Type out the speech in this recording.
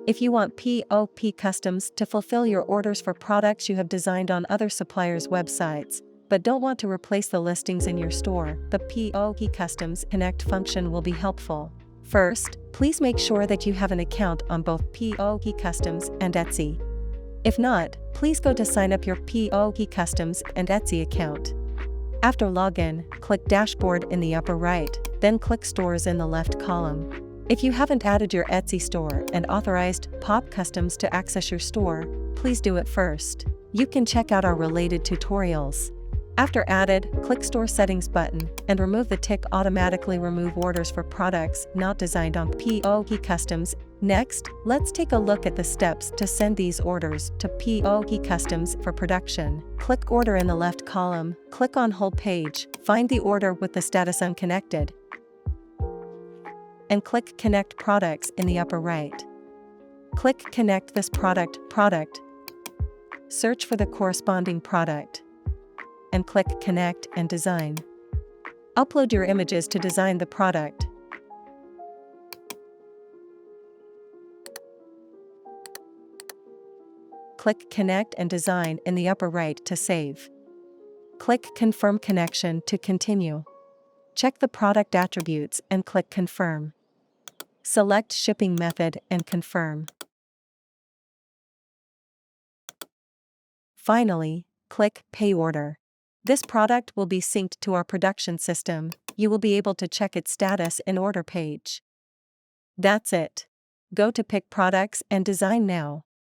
If you want POP Customs to fulfill your orders for products you have designed on other suppliers' websites, but don't want to replace the listings in your store, the POP Customs Connect function will be helpful. First, please make sure that you have an account on both POP Customs and Etsy. If not, please go to sign up your POP Customs and Etsy account. After login, click Dashboard in the upper right, then click Stores in the left column. If you haven't added your Etsy store and authorized POP Customs to access your store, please do it first. You can check out our related tutorials. After added, click Store Settings button and remove the tick Automatically Remove Orders for products not designed on POP Customs. Next, let's take a look at the steps to send these orders to POP Customs for production. Click Order in the left column, click on Whole Page, find the order with the status unconnected, and click Connect Products in the upper right. Click Connect this product. Search for the corresponding product, and click Connect and Design. Upload your images to design the product. Click Connect and Design in the upper right to save. Click Confirm Connection to continue. Check the product attributes and click Confirm. Select Shipping Method and confirm. Finally, click Pay Order. This product will be synced to our production system. You will be able to check its status in Order page. That's it. Go to Pick Products and Design now.